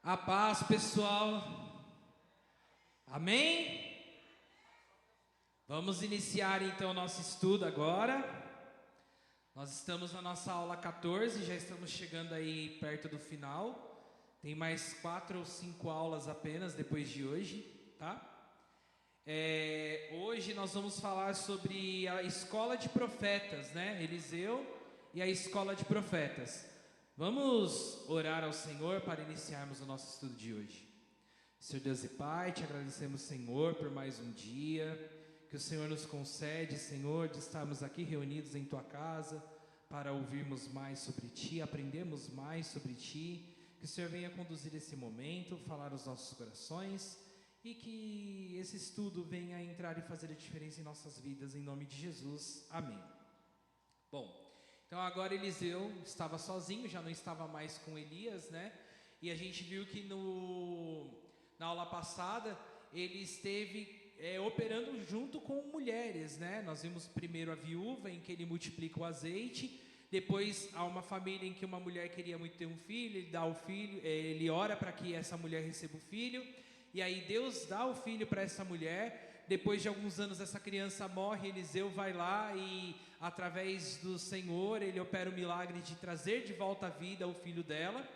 A paz, pessoal. Amém? Vamos iniciar então o nosso estudo agora. Nós estamos na nossa aula 14, já estamos chegando aí perto do final. Tem mais 4 ou 5 aulas apenas depois de hoje, tá? Hoje nós vamos falar sobre a escola de profetas, né? Eliseu e a escola de profetas. Vamos orar ao Senhor para iniciarmos o nosso estudo de hoje. Senhor Deus e Pai, te agradecemos, Senhor, por mais um dia que o Senhor nos concede, Senhor, de estarmos aqui reunidos em Tua casa para ouvirmos mais sobre Ti, aprendermos mais sobre Ti. Que o Senhor venha conduzir esse momento, falar aos nossos corações e que esse estudo venha entrar e fazer a diferença em nossas vidas, em nome de Jesus. Amém. Bom, então agora Eliseu estava sozinho, já não estava mais com Elias, né? E a gente viu que na aula passada ele esteve operando junto com mulheres, né? Nós vimos primeiro a viúva, em que ele multiplica o azeite. Depois há uma família em que uma mulher queria muito ter um filho, ele dá o filho, ele ora para que essa mulher receba o filho. E aí Deus dá o filho para essa mulher. Depois de alguns anos essa criança morre, Eliseu vai lá e através do Senhor ele opera o milagre de trazer de volta à vida o filho dela.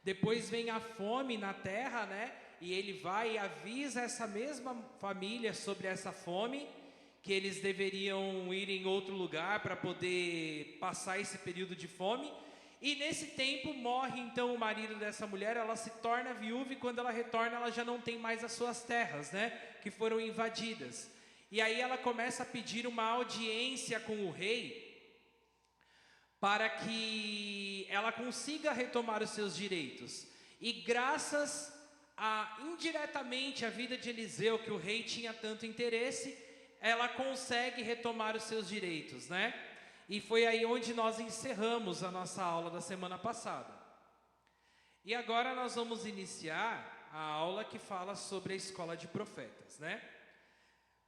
Depois vem a fome na terra, né? E ele vai e avisa essa mesma família sobre essa fome, que eles deveriam ir em outro lugar para poder passar esse período de fome. E nesse tempo morre então o marido dessa mulher, ela se torna viúva e quando ela retorna ela já não tem mais as suas terras, né, que foram invadidas. E aí ela começa a pedir uma audiência com o rei para que ela consiga retomar os seus direitos. E graças a indiretamente a vida de Eliseu, que o rei tinha tanto interesse, ela consegue retomar os seus direitos, né? E foi aí onde nós encerramos a nossa aula da semana passada. E agora nós vamos iniciar a aula que fala sobre a escola de profetas, né?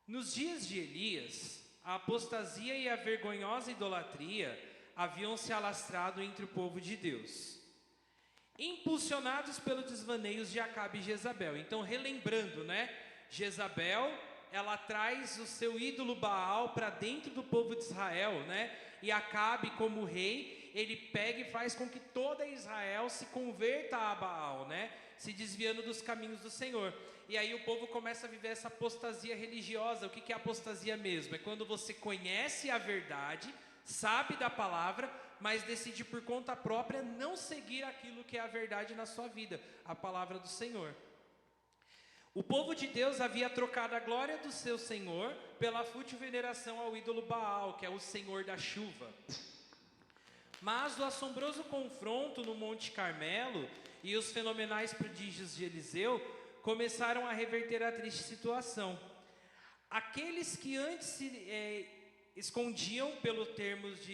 Nos dias de Elias, a apostasia e a vergonhosa idolatria haviam se alastrado entre o povo de Deus, impulsionados pelos desvaneios de Acabe e Jezabel. Então, relembrando, né? Jezabel, ela traz o seu ídolo Baal para dentro do povo de Israel, né? E Acabe, como rei, ele pega e faz com que toda Israel se converta a Baal, né? Se desviando dos caminhos do Senhor. E aí o povo começa a viver essa apostasia religiosa. O que é apostasia mesmo? É quando você conhece a verdade, sabe da palavra, mas decide por conta própria não seguir aquilo que é a verdade na sua vida, a palavra do Senhor. O povo de Deus havia trocado a glória do seu Senhor pela fútil veneração ao ídolo Baal, que é o Senhor da chuva. Mas o assombroso confronto no Monte Carmelo e os fenomenais prodígios de Eliseu começaram a reverter a triste situação. Aqueles que antes se escondiam pelo termos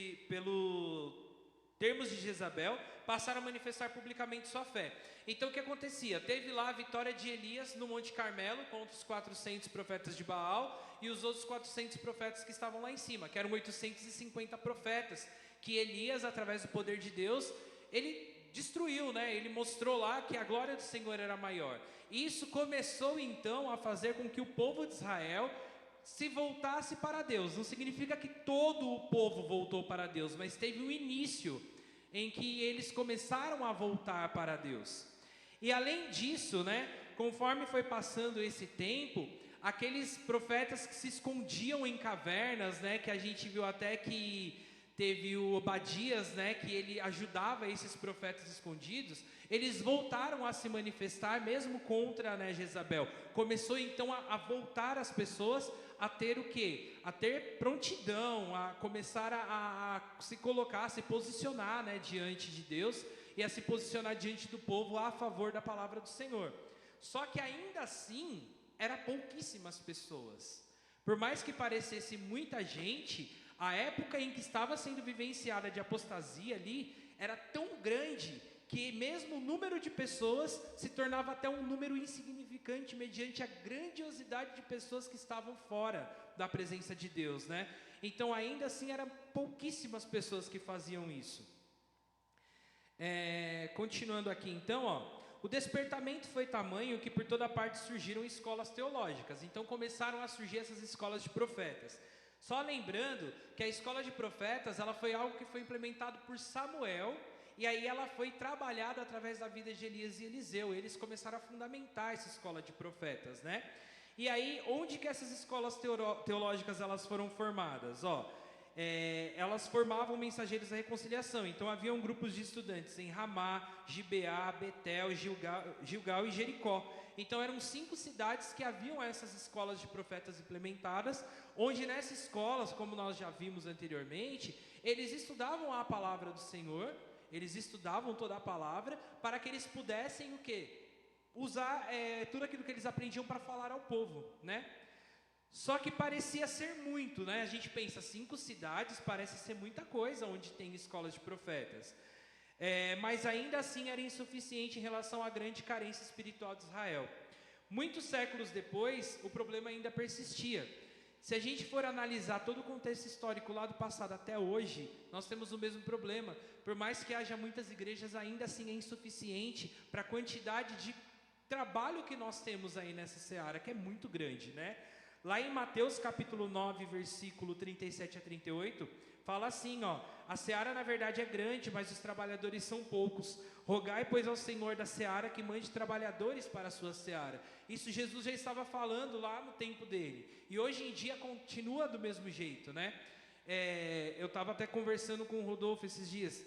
de Jezabel, passaram a manifestar publicamente sua fé. Então o que acontecia? Teve lá a vitória de Elias no Monte Carmelo contra os 400 profetas de Baal e os outros 400 profetas que estavam lá em cima, que eram 850 profetas, que Elias, através do poder de Deus, ele destruiu, né? Ele mostrou lá que a glória do Senhor era maior. E isso começou então a fazer com que o povo de Israel se voltasse para Deus. Não significa que todo o povo voltou para Deus, mas teve um início em que eles começaram a voltar para Deus. E além disso, né, conforme foi passando esse tempo, aqueles profetas que se escondiam em cavernas, né, que a gente viu até que teve o Obadias, né, que ele ajudava esses profetas escondidos, eles voltaram a se manifestar mesmo contra, né, Jezabel. Começou então a voltar as pessoas a ter o quê? A ter prontidão, a começar a se colocar, a se posicionar, né, diante de Deus e a se posicionar diante do povo a favor da palavra do Senhor. Só que ainda assim, eram pouquíssimas pessoas. Por mais que parecesse muita gente, a época em que estava sendo vivenciada de apostasia ali era tão grande que mesmo o número de pessoas se tornava até um número insignificante mediante a grandiosidade de pessoas que estavam fora da presença de Deus, né? Então ainda assim eram pouquíssimas pessoas que faziam isso. Continuando aqui então, ó, o despertamento foi tamanho que por toda parte surgiram escolas teológicas. Então começaram a surgir essas escolas de profetas. Só lembrando que a escola de profetas, ela foi algo que foi implementado por Samuel, e aí ela foi trabalhada através da vida de Elias e Eliseu. Eles começaram a fundamentar essa escola de profetas, né? E aí, onde que essas escolas teológicas elas foram formadas? Elas formavam mensageiros da reconciliação. Então haviam grupos de estudantes em Ramá, Gibeá, Betel, Gilgal e Jericó. Então eram 5 cidades que haviam essas escolas de profetas implementadas, onde nessas escolas, como nós já vimos anteriormente, eles estudavam a palavra do Senhor, eles estudavam toda a palavra, para que eles pudessem o quê? Usar tudo aquilo que eles aprendiam para falar ao povo, né? Só que parecia ser muito, né? A gente pensa, 5 cidades parece ser muita coisa onde tem escolas de profetas. Mas ainda assim era insuficiente em relação à grande carência espiritual de Israel. Muitos séculos depois, o problema ainda persistia. Se a gente for analisar todo o contexto histórico lá do passado até hoje, nós temos o mesmo problema. Por mais que haja muitas igrejas, ainda assim é insuficiente para a quantidade de trabalho que nós temos aí nessa seara, que é muito grande, né? Lá em Mateus capítulo 9, versículo 37 a 38, fala assim, a seara na verdade é grande, mas os trabalhadores são poucos. Rogai, pois, ao Senhor da seara que mande trabalhadores para a sua seara. Isso Jesus já estava falando lá no tempo dele. E hoje em dia continua do mesmo jeito, né? Eu estava até conversando com o Rodolfo esses dias.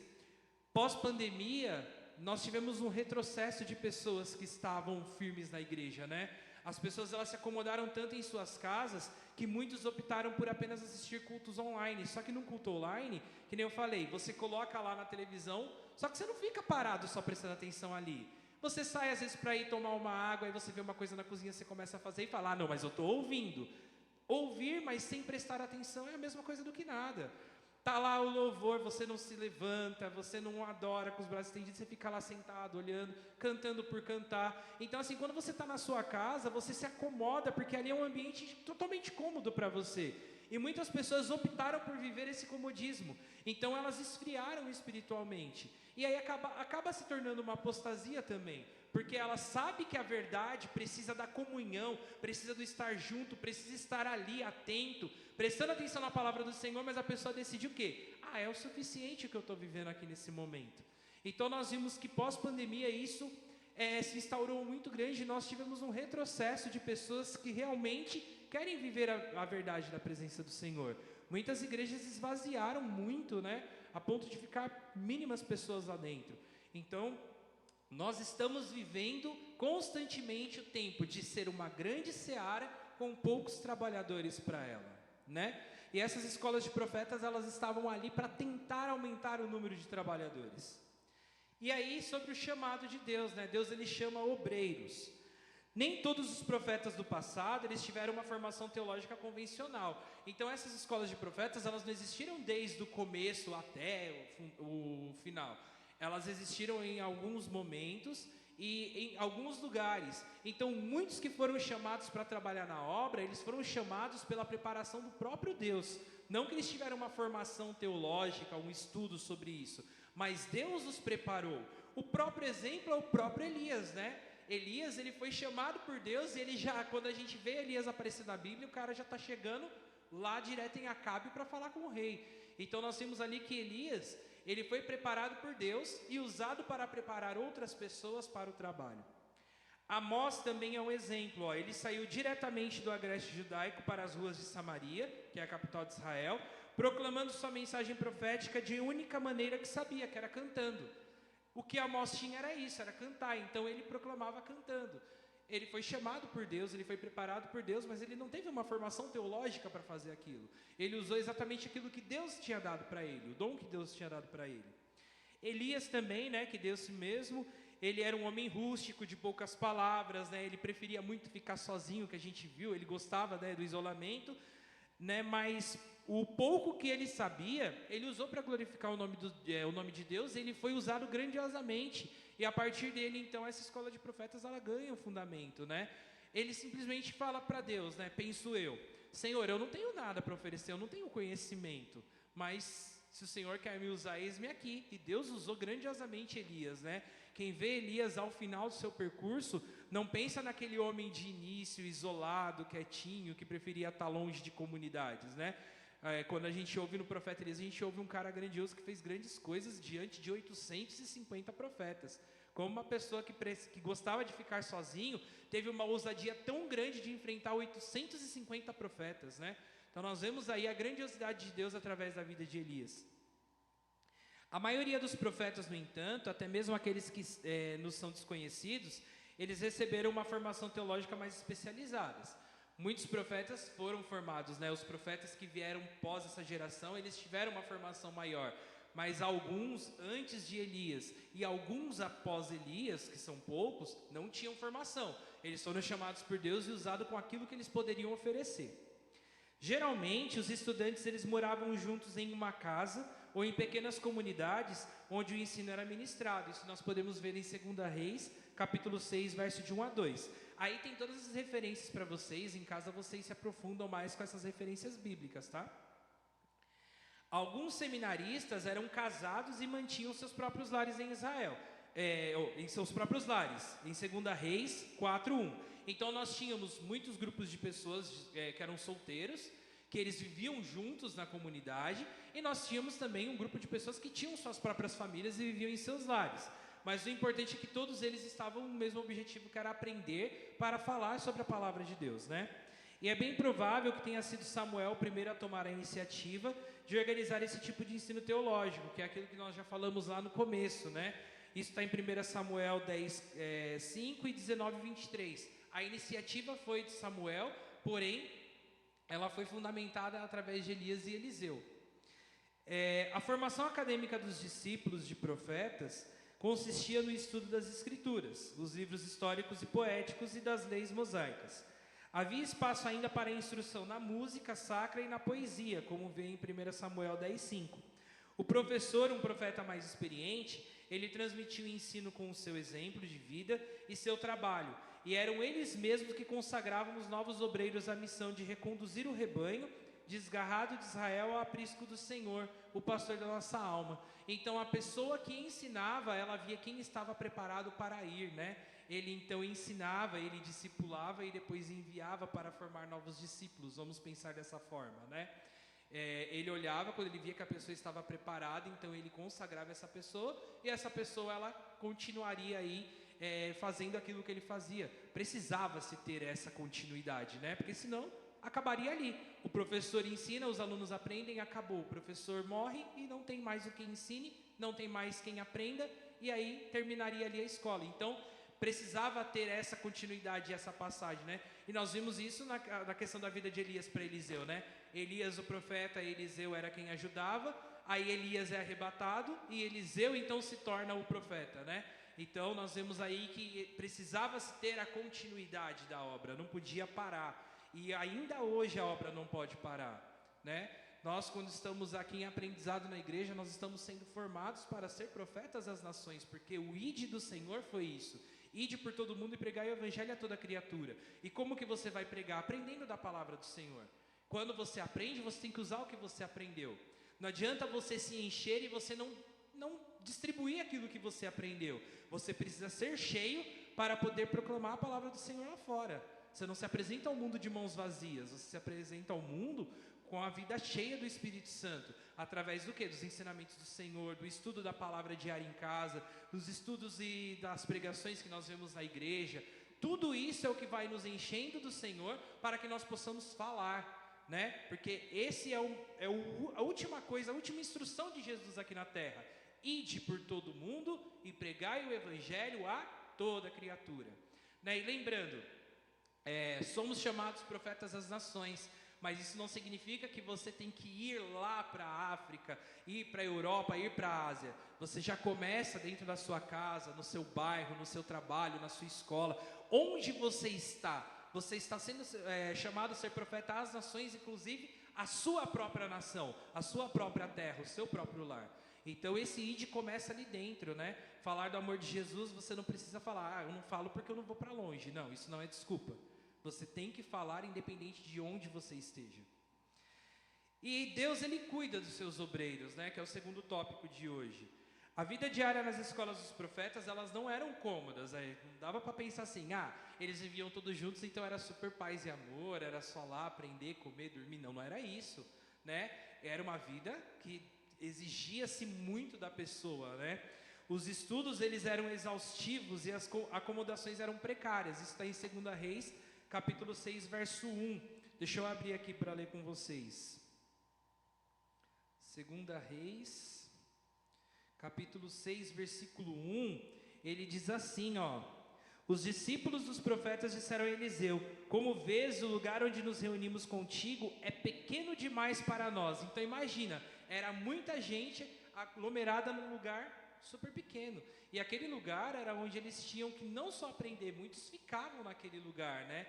Pós-pandemia, nós tivemos um retrocesso de pessoas que estavam firmes na igreja, né? As pessoas elas se acomodaram tanto em suas casas que muitos optaram por apenas assistir cultos online. Só que num culto online, que nem eu falei, você coloca lá na televisão, só que você não fica parado só prestando atenção ali. Você sai às vezes para ir tomar uma água, aí você vê uma coisa na cozinha, você começa a fazer e fala, não, mas eu estou ouvindo. Ouvir, mas sem prestar atenção é a mesma coisa do que nada. Tá lá o louvor, você não se levanta, você não adora com os braços estendidos, você fica lá sentado, olhando, cantando por cantar. Então assim, quando você está na sua casa, você se acomoda, porque ali é um ambiente totalmente cômodo para você. E muitas pessoas optaram por viver esse comodismo. Então elas esfriaram espiritualmente. E aí acaba se tornando uma apostasia também. Porque ela sabe que a verdade precisa da comunhão, precisa do estar junto, precisa estar ali, atento, prestando atenção na palavra do Senhor, mas a pessoa decide o quê? É o suficiente o que eu estou vivendo aqui nesse momento. Então nós vimos que pós-pandemia isso se instaurou muito grande, nós tivemos um retrocesso de pessoas que realmente querem viver a verdade da presença do Senhor. Muitas igrejas esvaziaram muito, né? A ponto de ficar mínimas pessoas lá dentro. Então, nós estamos vivendo constantemente o tempo de ser uma grande seara com poucos trabalhadores para ela, né? E essas escolas de profetas, elas estavam ali para tentar aumentar o número de trabalhadores. E aí, sobre o chamado de Deus, né? Deus, ele chama obreiros. Nem todos os profetas do passado, eles tiveram uma formação teológica convencional. Então, essas escolas de profetas, elas não existiram desde o começo até o final. Elas existiram em alguns momentos e em alguns lugares. Então, muitos que foram chamados para trabalhar na obra, eles foram chamados pela preparação do próprio Deus. Não que eles tiveram uma formação teológica, um estudo sobre isso, mas Deus os preparou. O próprio exemplo é o próprio Elias, né? Elias, ele foi chamado por Deus e ele já, quando a gente vê Elias aparecer na Bíblia, o cara já está chegando lá direto em Acabe para falar com o rei. Então, nós temos ali que Elias, ele foi preparado por Deus e usado para preparar outras pessoas para o trabalho. Amós também é um exemplo, ele saiu diretamente do agreste judaico para as ruas de Samaria, que é a capital de Israel, proclamando sua mensagem profética de única maneira que sabia, que era cantando. O que Amós tinha era isso, era cantar, então ele proclamava cantando. Ele foi chamado por Deus, ele foi preparado por Deus, mas ele não teve uma formação teológica para fazer aquilo. Ele usou exatamente aquilo que Deus tinha dado para ele, o dom que Deus tinha dado para ele. Elias também, né, que Deus mesmo, ele era um homem rústico, de poucas palavras, né, ele preferia muito ficar sozinho, que a gente viu, ele gostava, né, do isolamento, né, mas o pouco que ele sabia, ele usou para glorificar o nome de Deus, ele foi usado grandiosamente. E a partir dele, então, essa escola de profetas, ela ganha um fundamento, né? Ele simplesmente fala para Deus, né? Penso eu, Senhor, eu não tenho nada para oferecer, eu não tenho conhecimento, mas se o Senhor quer me usar, eis-me aqui. E Deus usou grandiosamente Elias, né? Quem vê Elias ao final do seu percurso, não pensa naquele homem de início, isolado, quietinho, que preferia estar longe de comunidades, né? Quando a gente ouve no profeta Elias, a gente ouve um cara grandioso que fez grandes coisas diante de 850 profetas. Como uma pessoa que gostava de ficar sozinho, teve uma ousadia tão grande de enfrentar 850 profetas, né? Então nós vemos aí a grandiosidade de Deus através da vida de Elias. A maioria dos profetas, no entanto, até mesmo aqueles que nos são desconhecidos, eles receberam uma formação teológica mais especializada. Muitos profetas foram formados, né? Os profetas que vieram pós essa geração, eles tiveram uma formação maior. Mas alguns antes de Elias e alguns após Elias, que são poucos, não tinham formação. Eles foram chamados por Deus e usados com aquilo que eles poderiam oferecer. Geralmente, os estudantes eles moravam juntos em uma casa ou em pequenas comunidades onde o ensino era ministrado. Isso nós podemos ver em 2 Reis, capítulo 6, verso de 1 a 2. Aí tem todas as referências para vocês, em casa vocês se aprofundam mais com essas referências bíblicas, tá? Alguns seminaristas eram casados e mantinham seus próprios lares em Israel, em seus próprios lares, em 2 Reis 4:1. Então nós tínhamos muitos grupos de pessoas que eram solteiros, que eles viviam juntos na comunidade, e nós tínhamos também um grupo de pessoas que tinham suas próprias famílias e viviam em seus lares. Mas o importante é que todos eles estavam no mesmo objetivo, que era aprender para falar sobre a palavra de Deus, né? E é bem provável que tenha sido Samuel o primeiro a tomar a iniciativa de organizar esse tipo de ensino teológico, que é aquilo que nós já falamos lá no começo, né? Isso está em 1 Samuel 10, 5 e 19, 23. A iniciativa foi de Samuel, porém, ela foi fundamentada através de Elias e Eliseu. A formação acadêmica dos discípulos de profetas consistia no estudo das Escrituras, dos livros históricos e poéticos e das leis mosaicas. Havia espaço ainda para a instrução na música sacra e na poesia, como vê em 1 Samuel 10:5. O professor, um profeta mais experiente, ele transmitia o ensino com o seu exemplo de vida e seu trabalho, e eram eles mesmos que consagravam os novos obreiros à missão de reconduzir o rebanho desgarrado de Israel ao aprisco do Senhor, o pastor da nossa alma. Então a pessoa que ensinava, ela via quem estava preparado para ir, né? Ele então ensinava, ele discipulava e depois enviava para formar novos discípulos. Vamos pensar dessa forma, né? Ele olhava, quando ele via que a pessoa estava preparada, então ele consagrava essa pessoa, e essa pessoa ela continuaria aí fazendo aquilo que ele fazia. Precisava-se ter essa continuidade, né? Porque senão acabaria ali. O professor ensina, os alunos aprendem, acabou. O professor morre e não tem mais o que ensine, não tem mais quem aprenda, e aí terminaria ali a escola. Então precisava ter essa continuidade, essa passagem, né? E nós vimos isso na questão da vida de Elias para Eliseu, né? Elias, o profeta, Eliseu era quem ajudava, aí Elias é arrebatado e Eliseu então se torna o profeta, né? Então nós vemos aí que precisava-se ter a continuidade da obra, não podia parar. E ainda hoje a obra não pode parar, né? Nós, quando estamos aqui em aprendizado na igreja, nós estamos sendo formados para ser profetas às nações, porque o ide do Senhor foi isso. Ide por todo mundo e pregai o evangelho a toda criatura. E como que você vai pregar? Aprendendo da palavra do Senhor. Quando você aprende, você tem que usar o que você aprendeu. Não adianta você se encher e você não distribuir aquilo que você aprendeu. Você precisa ser cheio para poder proclamar a palavra do Senhor lá fora. Você não se apresenta ao mundo de mãos vazias, você se apresenta ao mundo com a vida cheia do Espírito Santo, através do quê? Dos ensinamentos do Senhor, do estudo da palavra diária em casa, dos estudos e das pregações que nós vemos na igreja. Tudo isso é o que vai nos enchendo do Senhor para que nós possamos falar, né? Porque esse a última coisa, a última instrução de Jesus aqui na terra. Ide por todo mundo e pregai o evangelho a toda criatura, né? E lembrando, somos chamados profetas às nações, mas isso não significa que você tem que ir lá para a África, ir para a Europa, ir para a Ásia. Você já começa dentro da sua casa, no seu bairro, no seu trabalho, na sua escola. Onde você está sendo chamado a ser profeta às nações, inclusive a sua própria nação, a sua própria terra, o seu próprio lar. Então esse ide começa ali dentro, né? Falar do amor de Jesus, você não precisa falar, eu não falo porque eu não vou para longe. Não, isso não é desculpa. Você tem que falar independente de onde você esteja. E Deus, ele cuida dos seus obreiros, né? Que é o segundo tópico de hoje. A vida diária nas escolas dos profetas, elas não eram cômodas, não dava para pensar assim, eles viviam todos juntos, então era super paz e amor, era só lá aprender, comer, dormir, não era isso, né? Era uma vida que exigia-se muito da pessoa, né? Os estudos, eles eram exaustivos e as acomodações eram precárias, isso está em 2 Reis, capítulo 6, verso 1, deixa eu abrir aqui para ler com vocês. 2 Reis... capítulo 6, versículo 1, ele diz assim, os discípulos dos profetas disseram a Eliseu, como vês, o lugar onde nos reunimos contigo é pequeno demais para nós. Então imagina, era muita gente aglomerada num lugar super pequeno, e aquele lugar era onde eles tinham que não só aprender, muitos ficavam naquele lugar, né?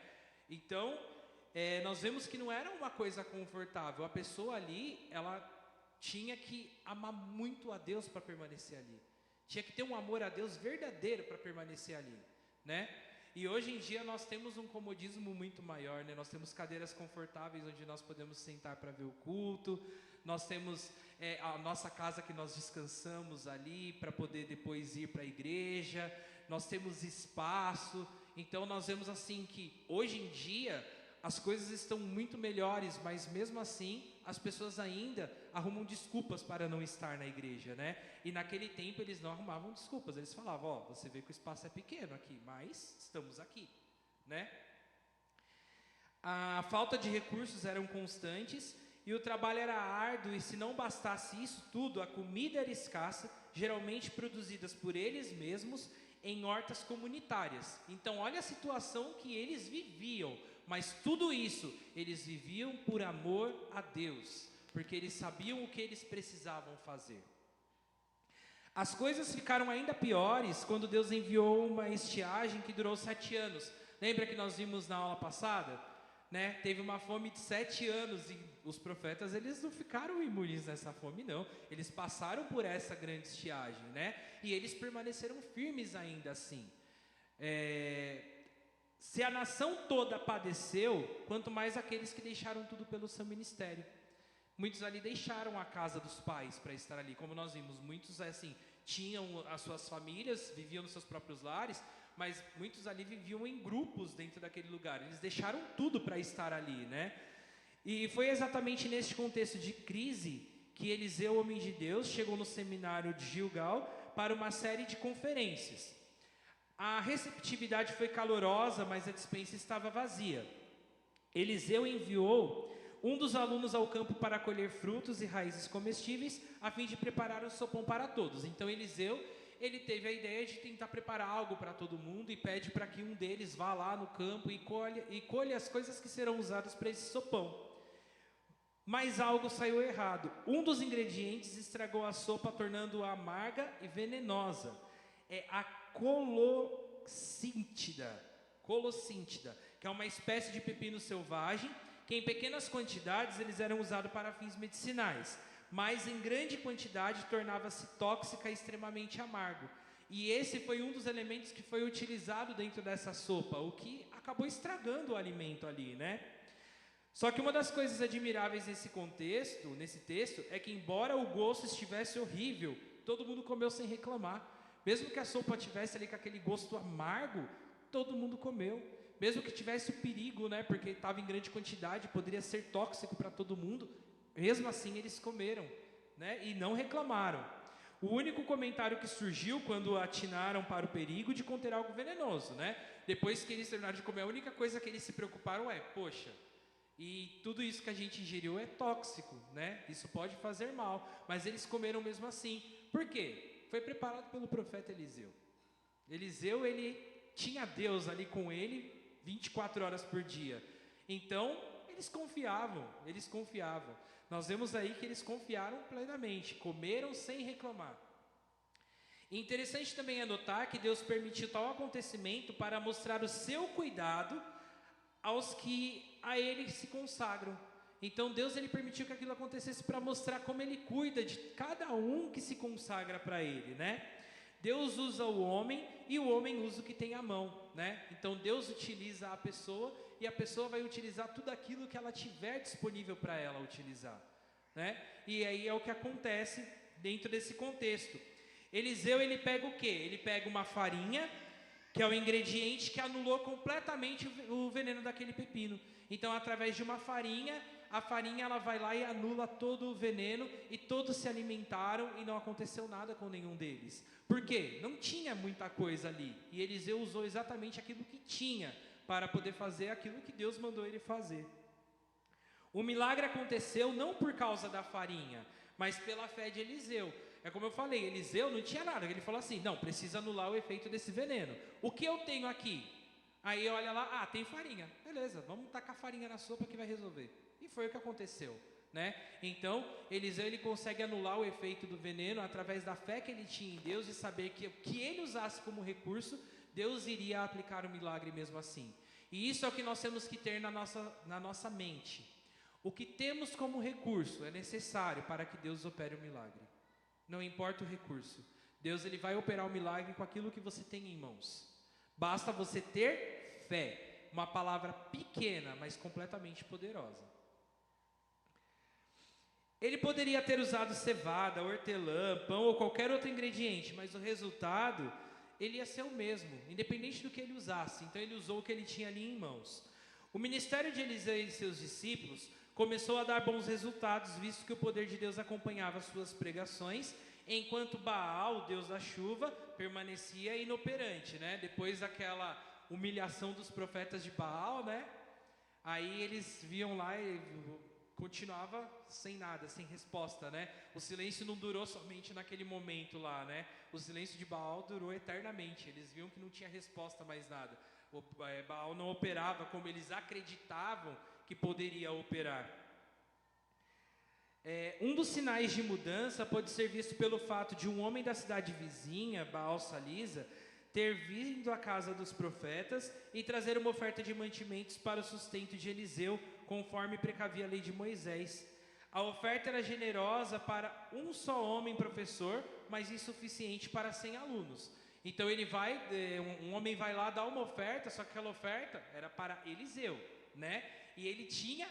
Então, nós vemos que não era uma coisa confortável, a pessoa ali, ela tinha que amar muito a Deus para permanecer ali. Tinha que ter um amor a Deus verdadeiro para permanecer ali, né? E hoje em dia nós temos um comodismo muito maior, né? Nós temos cadeiras confortáveis onde nós podemos sentar para ver o culto. Nós temos a nossa casa que nós descansamos ali para poder depois ir para a igreja. Nós temos espaço. Então nós vemos assim que hoje em dia as coisas estão muito melhores, mas mesmo assim as pessoas ainda arrumam desculpas para não estar na igreja, né? E naquele tempo eles não arrumavam desculpas, eles falavam, você vê que o espaço é pequeno aqui, mas estamos aqui, né? A falta de recursos eram constantes e o trabalho era árduo, e se não bastasse isso tudo, a comida era escassa, geralmente produzidas por eles mesmos em hortas comunitárias. Então olha a situação que eles viviam, mas tudo isso eles viviam por amor a Deus, porque eles sabiam o que eles precisavam fazer. As coisas ficaram ainda piores quando Deus enviou uma estiagem que durou 7 anos. Lembra que nós vimos na aula passada? Né? Teve uma fome de 7 anos e os profetas, eles não ficaram imunes nessa fome, não. Eles passaram por essa grande estiagem, né? E eles permaneceram firmes ainda assim. Se a nação toda padeceu, quanto mais aqueles que deixaram tudo pelo seu ministério. Muitos ali deixaram a casa dos pais para estar ali, como nós vimos. Muitos assim tinham as suas famílias, viviam nos seus próprios lares, mas muitos ali viviam em grupos dentro daquele lugar. Eles deixaram tudo para estar ali, né? E foi exatamente neste contexto de crise que Eliseu, homem de Deus, chegou no seminário de Gilgal para uma série de conferências. A receptividade foi calorosa, mas a despensa estava vazia. Eliseu enviou um dos alunos ao campo para colher frutos e raízes comestíveis, a fim de preparar o sopão para todos. Então Eliseu, ele teve a ideia de tentar preparar algo para todo mundo e pede para que um deles vá lá no campo e colha as coisas que serão usadas para esse sopão. Mas algo saiu errado. Um dos ingredientes estragou a sopa, tornando-a amarga e venenosa. É a colossíntida, que é uma espécie de pepino selvagem, que em pequenas quantidades eles eram usados para fins medicinais, mas em grande quantidade tornava-se tóxica e extremamente amargo. E esse foi um dos elementos que foi utilizado dentro dessa sopa, o que acabou estragando o alimento ali, né? Só que uma das coisas admiráveis nesse texto, é que embora o gosto estivesse horrível, todo mundo comeu sem reclamar. Mesmo que a sopa tivesse ali com aquele gosto amargo, todo mundo comeu. Mesmo que tivesse o perigo, né, porque estava em grande quantidade, poderia ser tóxico para todo mundo, mesmo assim eles comeram, né, e não reclamaram. O único comentário que surgiu quando atinaram para o perigo de conter algo venenoso, né? Depois que eles terminaram de comer, a única coisa que eles se preocuparam é, poxa, e tudo isso que a gente ingeriu é tóxico, né? Isso pode fazer mal, mas eles comeram mesmo assim. Por quê? Foi preparado pelo profeta Eliseu. Eliseu, ele tinha Deus ali com ele 24 horas por dia. Então, eles confiavam. Nós vemos aí que eles confiaram plenamente, comeram sem reclamar. E interessante também é notar que Deus permitiu tal acontecimento para mostrar o seu cuidado aos que a Ele se consagram. Então Deus, ele permitiu que aquilo acontecesse para mostrar como Ele cuida de cada um que se consagra para Ele, né? Deus usa o homem e o homem usa o que tem à mão, né? Então Deus utiliza a pessoa e a pessoa vai utilizar tudo aquilo que ela tiver disponível para ela utilizar, né? E aí é o que acontece dentro desse contexto. Eliseu, ele pega o quê? Ele pega uma farinha, que é o ingrediente que anulou completamente o veneno daquele pepino. Então, através de uma farinha, a farinha ela vai lá e anula todo o veneno, e todos se alimentaram e não aconteceu nada com nenhum deles. Por quê? Não tinha muita coisa ali, e Eliseu usou exatamente aquilo que tinha para poder fazer aquilo que Deus mandou ele fazer. O milagre aconteceu não por causa da farinha, mas pela fé de Eliseu. É como eu falei, Eliseu não tinha nada, ele falou assim, não, precisa anular o efeito desse veneno. O que eu tenho aqui? Aí olha lá, tem farinha, beleza, vamos tacar farinha na sopa que vai resolver. E foi o que aconteceu, né? Então, Eliseu ele consegue anular o efeito do veneno através da fé que ele tinha em Deus e saber que o que ele usasse como recurso, Deus iria aplicar o milagre mesmo assim. E isso é o que nós temos que ter na nossa mente. O que temos como recurso é necessário para que Deus opere o milagre. Não importa o recurso. Deus ele vai operar o milagre com aquilo que você tem em mãos. Basta você ter fé. Uma palavra pequena, mas completamente poderosa. Ele poderia ter usado cevada, hortelã, pão ou qualquer outro ingrediente, mas o resultado, ele ia ser o mesmo, independente do que ele usasse. Então ele usou o que ele tinha ali em mãos. O ministério de Eliseu e seus discípulos começou a dar bons resultados, visto que o poder de Deus acompanhava suas pregações, enquanto Baal, o deus da chuva, permanecia inoperante, né? Depois daquela humilhação dos profetas de Baal, né? Aí eles viam lá e continuava sem nada, sem resposta, né? O silêncio não durou somente naquele momento lá, né? O silêncio de Baal durou eternamente. Eles viam que não tinha resposta mais nada. Baal não operava como eles acreditavam que poderia operar. Um dos sinais de mudança pode ser visto pelo fato de um homem da cidade vizinha, Baal Salisa, ter vindo à casa dos profetas e trazer uma oferta de mantimentos para o sustento de Eliseu, conforme precavia a lei de Moisés. A oferta era generosa para um só homem professor, mas insuficiente para 100 alunos. Então um homem vai lá dar uma oferta, só que aquela oferta era para Eliseu, né? E ele tinha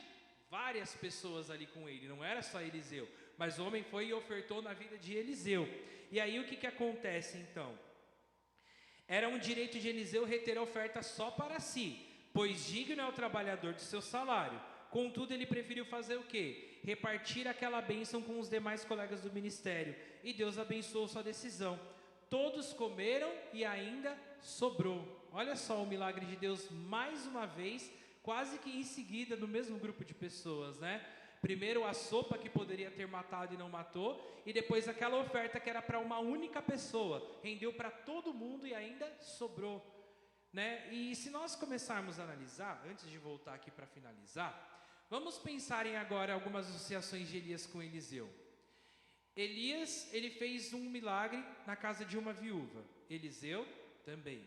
várias pessoas ali com ele, não era só Eliseu, mas o homem foi e ofertou na vida de Eliseu. E aí o que acontece então? Era um direito de Eliseu reter a oferta só para si, pois digno é o trabalhador do seu salário. Contudo, ele preferiu fazer o quê? Repartir aquela bênção com os demais colegas do ministério. E Deus abençoou sua decisão. Todos comeram e ainda sobrou. Olha só o milagre de Deus mais uma vez, quase que em seguida no mesmo grupo de pessoas, né? Primeiro a sopa que poderia ter matado e não matou, e depois aquela oferta que era para uma única pessoa, rendeu para todo mundo e ainda sobrou, né? E se nós começarmos a analisar, antes de voltar aqui para finalizar, vamos pensar em agora algumas associações de Elias com Eliseu. Elias, ele fez um milagre na casa de uma viúva, Eliseu também.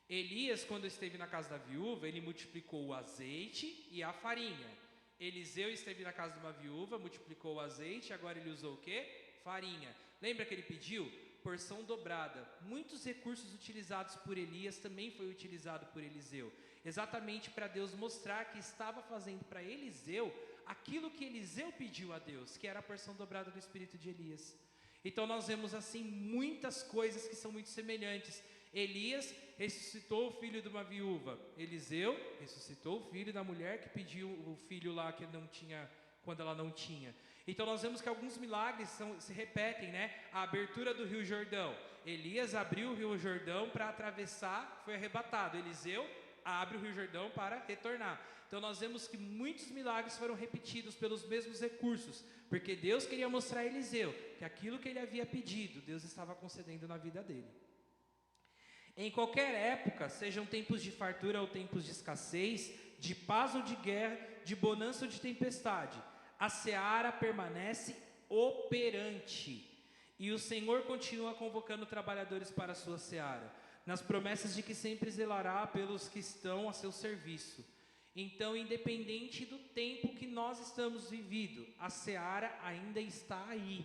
Elias, quando esteve na casa da viúva, ele multiplicou o azeite e a farinha. Eliseu esteve na casa de uma viúva, multiplicou o azeite, agora ele usou o quê? Farinha. Lembra que ele pediu? Porção dobrada. Muitos recursos utilizados por Elias também foi utilizado por Eliseu. Exatamente para Deus mostrar que estava fazendo para Eliseu aquilo que Eliseu pediu a Deus, que era a porção dobrada do espírito de Elias. Então nós vemos assim muitas coisas que são muito semelhantes. Elias ressuscitou o filho de uma viúva. Eliseu ressuscitou o filho da mulher que pediu o filho lá que não tinha, quando ela não tinha. Então nós vemos que alguns milagres se repetem, né? A abertura do Rio Jordão. Elias abriu o Rio Jordão para atravessar, foi arrebatado. Eliseu abre o Rio Jordão para retornar. Então nós vemos que muitos milagres foram repetidos pelos mesmos recursos, porque Deus queria mostrar a Eliseu que aquilo que ele havia pedido, Deus estava concedendo na vida dele. Em qualquer época, sejam tempos de fartura ou tempos de escassez, de paz ou de guerra, de bonança ou de tempestade, a seara permanece operante. E o Senhor continua convocando trabalhadores para a sua seara, nas promessas de que sempre zelará pelos que estão a seu serviço. Então, independente do tempo que nós estamos vivendo, a seara ainda está aí.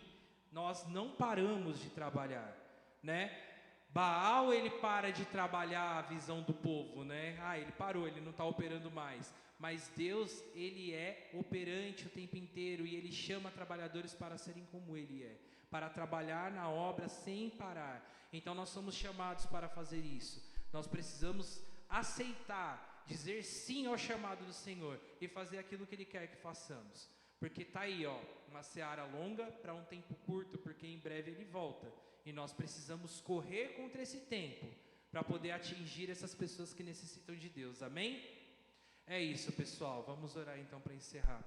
Nós não paramos de trabalhar, né? Baal, ele para de trabalhar a visão do povo, né? Ele parou, ele não está operando mais. Mas Deus, ele é operante o tempo inteiro e ele chama trabalhadores para serem como ele é. para trabalhar na obra sem parar. Então nós somos chamados para fazer isso. Nós precisamos aceitar, dizer sim ao chamado do Senhor e fazer aquilo que Ele quer que façamos. Porque está aí, uma seara longa para um tempo curto, porque em breve Ele volta. E nós precisamos correr contra esse tempo para poder atingir essas pessoas que necessitam de Deus. Amém? É isso, pessoal. Vamos orar então para encerrar.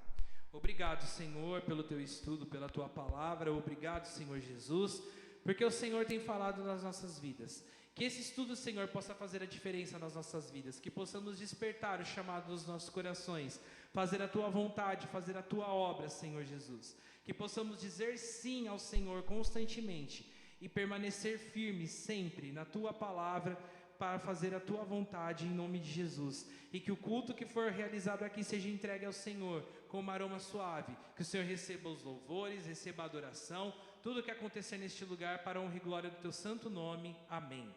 Obrigado, Senhor, pelo Teu estudo, pela Tua palavra. Obrigado, Senhor Jesus, porque o Senhor tem falado nas nossas vidas. Que esse estudo, Senhor, possa fazer a diferença nas nossas vidas. Que possamos despertar o chamado dos nossos corações. Fazer a Tua vontade, fazer a Tua obra, Senhor Jesus. Que possamos dizer sim ao Senhor constantemente e permanecer firmes sempre na Tua palavra para fazer a Tua vontade em nome de Jesus. E que o culto que for realizado aqui seja entregue ao Senhor com uma aroma suave. Que o Senhor receba os louvores, receba a adoração, tudo o que acontecer neste lugar para a honra e glória do Teu santo nome. Amém.